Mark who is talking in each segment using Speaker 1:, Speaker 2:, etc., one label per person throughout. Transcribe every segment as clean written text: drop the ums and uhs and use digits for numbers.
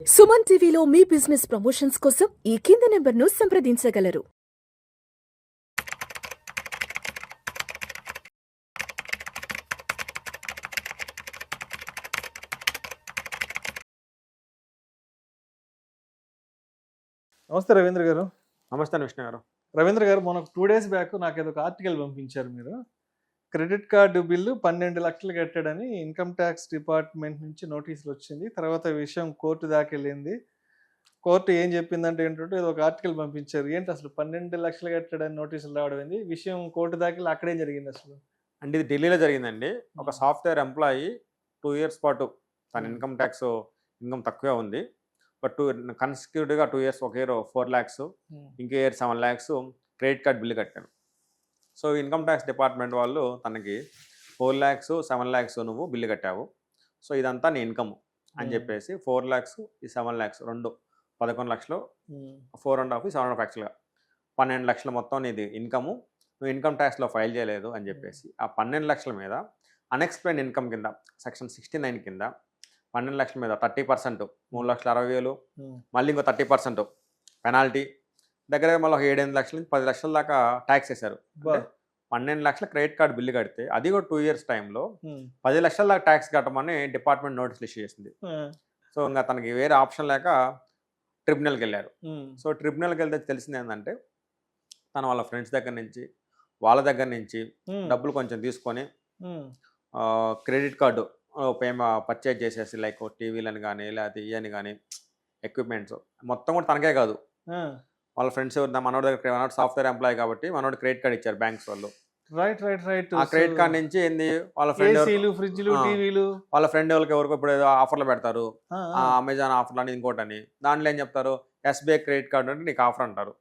Speaker 1: సుమన్ టీవీలో మీ business promotions కోసం ఈ కింది నెంబర్ను సంప్రదించగలరు.
Speaker 2: నమస్తే రవీంద్ర గారు.
Speaker 3: నమస్తే విష్ణు గారు.
Speaker 2: రవీంద్ర గారు, మొన్న 2 డేస్ బ్యాక్ నాకేదో ఒక ఆర్టికల్ పంపించారు మీరు. క్రెడిట్ కార్డు బిల్లు 12 లక్షలు కట్టాడని ఇన్కమ్ ట్యాక్స్ డిపార్ట్మెంట్ నుంచి నోటీసులు వచ్చింది. తర్వాత విషయం కోర్టు దాకా వెళ్ళింది. కోర్టు ఏం చెప్పిందంటే ఏంటంటే ఏదో ఒక ఆర్టికల్ పంపించారు. ఏంటి అసలు 12 లక్షలు కట్టాడని నోటీసులు రావడం ఏంది? విషయం కోర్టు దాకా వెళ్ళి అక్కడేం జరిగింది అసలు?
Speaker 3: అంటే ఇది ఢిల్లీలో జరిగిందండి. ఒక సాఫ్ట్వేర్ ఎంప్లాయీ 2 ఇయర్స్ పాటు తన ఇన్కమ్ తక్కువే ఉంది. బట్ కన్సిక్యూటివ్గా 2 ఇయర్స్, ఒక ఇయర్ 4 lakhs, ఇంకో year 7 lakhs credit card bill కట్టాను. సో ఇన్కమ్ ట్యాక్స్ డిపార్ట్మెంట్ వాళ్ళు తనకి 4 lakhs, 7 lakhs నువ్వు బిల్లు కట్టావు, సో ఇదంతా నీ ఇన్కమ్ అని చెప్పేసి 4 lakhs, ఈ 7 lakhs రెండు 11 లక్షలు, 4.5, 7.5 యాక్చువల్గా 12 లక్షలు మొత్తం నీది ఇన్కము, నువ్వు ఇన్కమ్ ట్యాక్స్లో ఫైల్ చేయలేదు అని చెప్పేసి ఆ 12 లక్షల మీద అన్ఎక్స్ప్లెయిన్ ఇన్కమ్ కింద సెక్షన్ 69 కింద 12 లక్షల మీద 30%, 3,60,000, మళ్ళీ ఇంకో 30% పెనాల్టీ, దగ్గర మళ్ళీ ఒక 7-8 లక్షల నుంచి 10 లక్షల దాకా ట్యాక్స్ వేశారు. 12 లక్షల క్రెడిట్ కార్డు బిల్లు కడితే అది కూడా 2 ఇయర్స్ టైంలో 10 లక్షల దాకా ట్యాక్స్ కట్టమని డిపార్ట్మెంట్ నోటీసులు ఇష్యూ చేసింది. సో ఇంకా తనకి వేరే ఆప్షన్ లేక ట్రిబ్యునల్కి వెళ్ళారు. సో ట్రిబ్యునల్కి వెళ్తే తెలిసింది ఏంటంటే తన వాళ్ళ ఫ్రెండ్స్ దగ్గర నుంచి, వాళ్ళ దగ్గర నుంచి డబ్బులు కొంచెం తీసుకొని క్రెడిట్ కార్డు పర్చేజ్ చేసేసి, లైక్ టీవీలని కానీ లేకపోతే ఇవని కానీ ఎక్విప్మెంట్స్ మొత్తం కూడా తనకే కాదు, వాళ్ళ ఫ్రెండ్స్ మనోడి దగ్గర, మనోడు సాఫ్ట్వేర్ ఎంప్లాయీ కాబట్టి మనోడు క్రెడిట్ కార్డు ఇచ్చారు బ్యాంక్స్ వాళ్ళు.
Speaker 2: రైట్.
Speaker 3: ఆ క్రెడిట్ కార్డ్ నుంచి ఏంది వాళ్ళ ఫ్రెండ్,
Speaker 2: ఫ్రిడ్జ్లు, టీవీలు,
Speaker 3: వాళ్ళ ఫ్రెండ్ వాళ్ళకి ఎవరికి ఇప్పుడు ఏదో ఆఫర్లు పెడతారు, అమెజాన్ ఆఫర్లు అని ఇంకోటని, దాంట్లో ఏం చెప్తారు, ఎస్బీఐ క్రెడిట్ కార్డు అంటే నీకు ఆఫర్ అంటారు,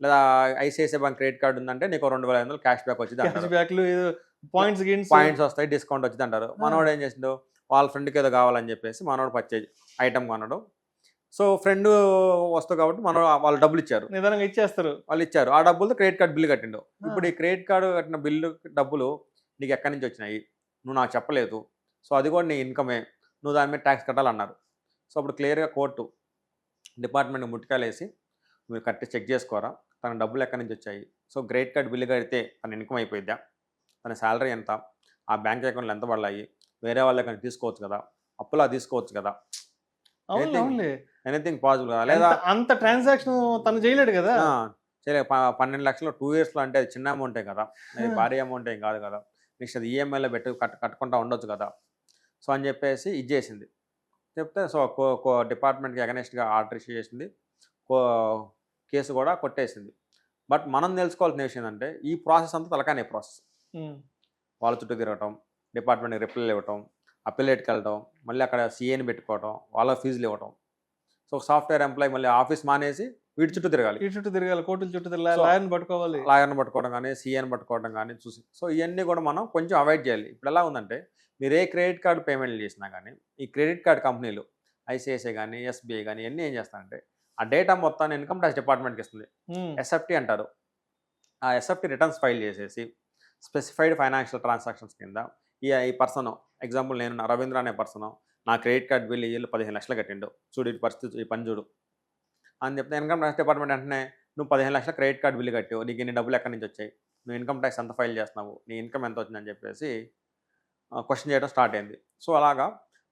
Speaker 3: లేదా ఐసిఐసిఐ బ్యాంక్ క్రెడిట్ కార్డు ఉందంటే నీకు 2,500 క్యాష్ బ్యాక్ వచ్చింది అంటారు, పాయింట్స్ వస్తాయి, డిస్కౌంట్ వచ్చింది అంటారు. మనోడు ఏం చేసిండు, వాళ్ళ ఫ్రెండ్కి ఏదో కావాలని చెప్పేసి మనోడు పర్చేజ్ ఐటమ్ కొనడం. సో ఫ్రెండ్ వస్తావు కాబట్టి వాళ్ళు డబ్బులు ఇచ్చారు,
Speaker 2: నిదానంగా ఇచ్చేస్తారు,
Speaker 3: వాళ్ళు ఇచ్చారు. ఆ డబ్బులతో క్రెడిట్ కార్డు బిల్లు కట్టిండు. ఇప్పుడు ఈ క్రెడిట్ కార్డు కట్టిన బిల్లు డబ్బులు నీకు ఎక్కడి నుంచి వచ్చినాయి, నువ్వు నాకు చెప్పలేదు, సో అది కూడా నీ ఇన్కమే, నువ్వు దాని మీద ట్యాక్స్ కట్టాలన్నారు. సో అప్పుడు క్లియర్గా కోర్టు డిపార్ట్మెంట్కి ముట్టికాలేసి మీరు కట్టి చెక్ చేసుకోరా, తన డబ్బులు ఎక్కడి నుంచి వచ్చాయి, సో క్రెడిట్ కార్డు బిల్లు కడితే తన ఇన్కమ్ అయిపోయిద్దా, తన శాలరీ ఎంత, ఆ బ్యాంక్ అకౌంట్లో ఎంత పడాయి, వేరే వాళ్ళ దగ్గర తీసుకోవచ్చు కదా, అప్పులా తీసుకోవచ్చు కదా, ఎనీథింగ్ పాసిబుల్ కదా, లేదా
Speaker 2: అంత ట్రాన్సాక్షన్ తను చేయలేడు కదా,
Speaker 3: చేయలేదు. 12 లక్షలు 2 ఇయర్స్లో అంటే అది చిన్న అమౌంటే కదా, అది భారీ అమౌంట్ ఏం కాదు కదా, నెక్స్ట్ అది ఈఎంఐలో పెట్టి కట్టుకుంటా ఉండొచ్చు కదా. సో అని చెప్పేసి ఇది చేసింది. చెప్తే సో డిపార్ట్మెంట్కి అగనెస్ట్గా ఆర్డర్ ఇష్యూ చేసింది, కేసు కూడా కొట్టేసింది. బట్ మనం తెలుసుకోవాల్సిన విషయం ఏంటంటే ఈ ప్రాసెస్ అంతా తలకానే ప్రాసెస్. వాళ్ళ చుట్టూ తిరగటం, డిపార్ట్మెంట్కి రిప్లైలు ఇవ్వటం, అప్పిలేట్కి వెళ్ళటం, మళ్ళీ అక్కడ సీఏని పెట్టుకోవటం, వాళ్ళ ఫీజులు ఇవ్వటం. సో సాఫ్ట్వేర్ ఎంప్లాయీ మళ్ళీ ఆఫీస్ మానేసి వీటి చుట్టూ తిరగాలి,
Speaker 2: కోర్టుల చుట్టూ తిరగాలి, లాయర్ని
Speaker 3: పట్టుకోవడం కానీ, సీఏని పట్టుకోవడం కానీ చూసి. సో ఇవన్నీ కూడా మనం కొంచెం అవాయిడ్ చేయాలి. ఇప్పుడు ఎలా ఉందంటే మీరు ఏ క్రెడిట్ కార్డు పేమెంట్లు చేసినా కానీ ఈ క్రెడిట్ కార్డు కంపెనీలు ఐసిఐసిఐ కానీ ఎస్బీఐ కానీ ఇవన్నీ ఏం చేస్తారంటే ఆ డేటా మొత్తాన్ని ఇన్కమ్ ట్యాక్స్ డిపార్ట్మెంట్కి ఇస్తుంది, ఎస్ఎఫ్టీ అంటారు. ఆ ఎస్ఎఫ్టీ రిటర్న్స్ ఫైల్ చేసేసి స్పెసిఫైడ్ ఫైనాన్షియల్ ట్రాన్సాక్షన్స్ కింద ఈ పర్సన్, ఎగ్జాంపుల్ నేను రవీంద్ర అనే పర్సన్, నా క్రెడిట్ కార్డు బిల్లు వీళ్ళు 15 లక్షలు కట్టిండు, చూడు ఈ పరిస్థితి, ఈ పని చూడు అని చెప్తే ఇన్కమ్ ట్యాక్స్ డిపార్ట్మెంట్ వెంటనే నువ్వు 15 లక్షల క్రెడిట్ కార్డు బిల్లు కట్టావు, నీకు ఇన్ని డబ్బులు ఎక్కడి నుంచి వచ్చాయి, నువ్వు ఇన్కమ్ ట్యాక్స్ ఎంత ఫైల్ చేస్తున్నావు, నీ ఇన్కమ్ ఎంత వచ్చిందని చెప్పేసి క్వశ్చన్ చేయడం స్టార్ట్ అయింది. సో అలాగా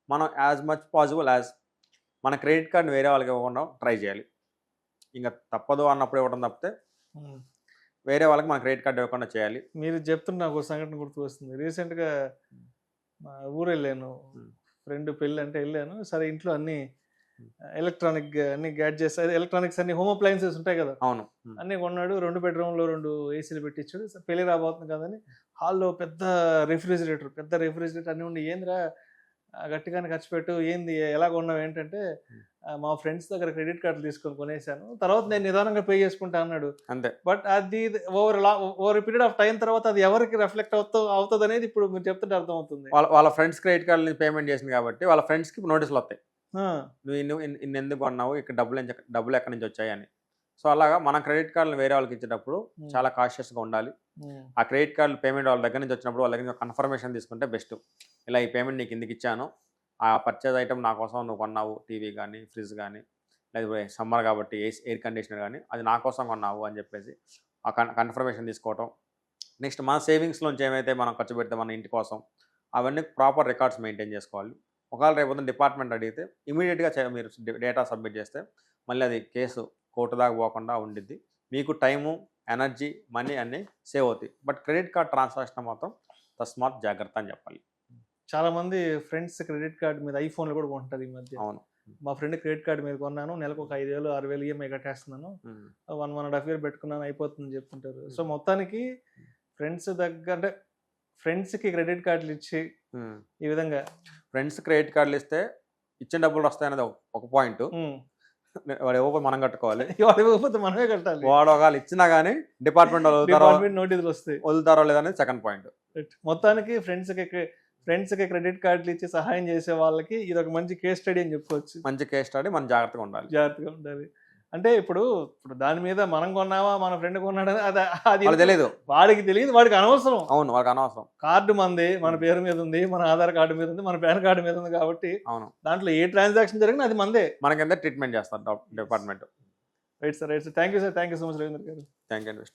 Speaker 3: మనం యాజ్ మచ్ పాసిబుల్ యాజ్ మన క్రెడిట్ కార్డుని వేరే వాళ్ళకి ఇవ్వకుండా ట్రై చేయాలి. ఇంకా తప్పదు అన్నప్పుడు ఇవ్వడం తప్పితే వేరే వాళ్ళకి మన క్రెడిట్ కార్డు ఇవ్వకుండా చేయాలి.
Speaker 2: మీరు చెప్తున్న నాకు ఒక సంఘటన గుర్తు వస్తుంది. రీసెంట్గా మా ఊరు వెళ్ళాను, ఫ్రెండ్ పెళ్ళి అంటే వెళ్ళాను. సరే ఇంట్లో అన్ని ఎలక్ట్రానిక్ అన్ని గ్యాడ్జెట్స్, ఎలక్ట్రానిక్స్ అన్ని హోమ్ అప్లయన్సెస్ ఉంటాయి కదా,
Speaker 3: అవును,
Speaker 2: అన్నీ కొన్నాడు. 2 బెడ్రూమ్లో 2 ఏసీలు పెట్టించాడు. పెళ్ళి రాబోతుంది కదని హాల్లో పెద్ద రెఫ్రిజిరేటర్ అన్నీ ఉండి, ఏందిరా గట్టిగానే ఖర్చు పెట్టు, ఏంది ఎలా కొన్నావు ఏంటంటే మా ఫ్రెండ్స్ దగ్గర క్రెడిట్ కార్డులు తీసుకొని కొనేసాను, తర్వాత నేను నిదానంగా పే చేసుకుంటా అన్నాడు.
Speaker 3: అంతే.
Speaker 2: బట్ అది ఓవర్ పీరియడ్ ఆఫ్ టైం తర్వాత అది ఎవరికి రిఫ్లెక్ట్ అవుతుంది అనేది ఇప్పుడు మీరు చెప్తుంటే అర్థమవుతుంది.
Speaker 3: వాళ్ళ ఫ్రెండ్స్ క్రెడిట్ కార్డు పేమెంట్ చేసింది కాబట్టి వాళ్ళ ఫ్రెండ్స్కి నోటీసులు వస్తాయి, నువ్వు ఇన్ని ఎందుకు కొన్నావు, ఇక్కడ డబ్బులు ఎక్కడి నుంచి వచ్చాయి అని. సో అలాగా మన క్రెడిట్ కార్డులు వేరే వాళ్ళకి ఇచ్చేటప్పుడు చాలా కాషియస్గా ఉండాలి. ఆ క్రెడిట్ కార్డులు పేమెంట్ వాళ్ళ దగ్గర నుంచి వచ్చినప్పుడు వాళ్ళ దగ్గర కన్ఫర్మేషన్ తీసుకుంటే బెస్ట్. ఇలా ఈ పేమెంట్ నీకు ఎందుకు ఇచ్చాను, ఆ పర్చేజ్ ఐటమ్ నా కోసం నువ్వు కొన్నావు, టీవీ కానీ, ఫ్రిడ్జ్ కానీ, లేకపోతే సమ్మర్ కాబట్టి ఎయిర్ కండిషనర్ కానీ అది నా కోసం కొన్నావు అని చెప్పేసి ఆ కన్ఫర్మేషన్ తీసుకోవటం. నెక్స్ట్ మన సేవింగ్స్లోంచి ఏమైతే మనం ఖర్చు పెడితే మన ఇంటి కోసం అవన్నీ ప్రాపర్ రికార్డ్స్ మెయింటైన్ చేసుకోవాలి. ఒకవేళ రేపు డిపార్ట్మెంట్ అడిగితే ఇమీడియట్గా మీరు డేటా సబ్మిట్ చేస్తే మళ్ళీ అది కేసు కోర్టు దాకా పోకుండా ఉండిద్ది. మీకు టైము, ఎనర్జీ, మనీ అన్నీ సేవ్ అవుతాయి. బట్ క్రెడిట్ కార్డ్ ట్రాన్సాక్షన్ మాత్రం తస్మాత్ జాగ్రత్త అని చెప్పాలి.
Speaker 2: చాలా మంది ఫ్రెండ్స్ క్రెడిట్ కార్డ్ మీద ఐఫోన్లు కూడా కొంటారు ఈ మధ్య.
Speaker 3: అవును.
Speaker 2: మా ఫ్రెండ్ క్రెడిట్ కార్డ్ మీద కొన్నాను, నెలకు ఒక 5,000 6,000 ఈఎంఐ కట్టేస్తున్నాను, 1.5 year పెట్టుకున్నాను అయిపోతుందని చెప్తుంటారు. సో మొత్తానికి ఫ్రెండ్స్ దగ్గర అంటే ఫ్రెండ్స్కి క్రెడిట్ కార్డులు ఇచ్చి ఈ విధంగా
Speaker 3: ఫ్రెండ్స్ క్రెడిట్ కార్డులు ఇస్తే ఇచ్చిన డబ్బులు వస్తాయనేది ఒక పాయింట్. వాడు ఇవ్వకపోతే మనం కట్టుకోవాలి,
Speaker 2: వాడు ఇవ్వకపోతే మనమే కట్టాలి.
Speaker 3: వాడు ఒకవేళ ఇచ్చినా కానీ డిపార్ట్మెంట్
Speaker 2: నోటీసులు వస్తాయి,
Speaker 3: వదులుతారో లేదనేది సెకండ్ పాయింట్.
Speaker 2: మొత్తానికి ఫ్రెండ్స్కి క్రెడిట్ కార్డులు ఇచ్చి సహాయం చేసే వాళ్ళకి ఇది ఒక మంచి కేస్ స్టడీ అని చెప్పుకోవచ్చు.
Speaker 3: మంచి కేస్ స్టడీ, మనం జాగ్రత్తగా ఉండాలి.
Speaker 2: అంటే ఇప్పుడు దాని మీద మనం కొన్నావా మన ఫ్రెండ్ కొన్నాడని అది
Speaker 3: తెలియదు,
Speaker 2: వాడికి తెలియదు, వాడికి అనవసరం.
Speaker 3: అవును, వాడికి అనవసరం.
Speaker 2: కార్డు మంది, మన పేరు మీద ఉంది, మన ఆధార్ కార్డు మీద ఉంది, మన పాన్ కార్డు మీద ఉంది కాబట్టి
Speaker 3: అవును,
Speaker 2: దాంట్లో ఏ ట్రాన్సాక్షన్ జరిగినా అది మందే.
Speaker 3: మనకి ట్రీట్మెంట్ చేస్తారు department.
Speaker 2: Right sir. Thank you sir. Thank you so much Ravindra గారు.
Speaker 3: Thank you.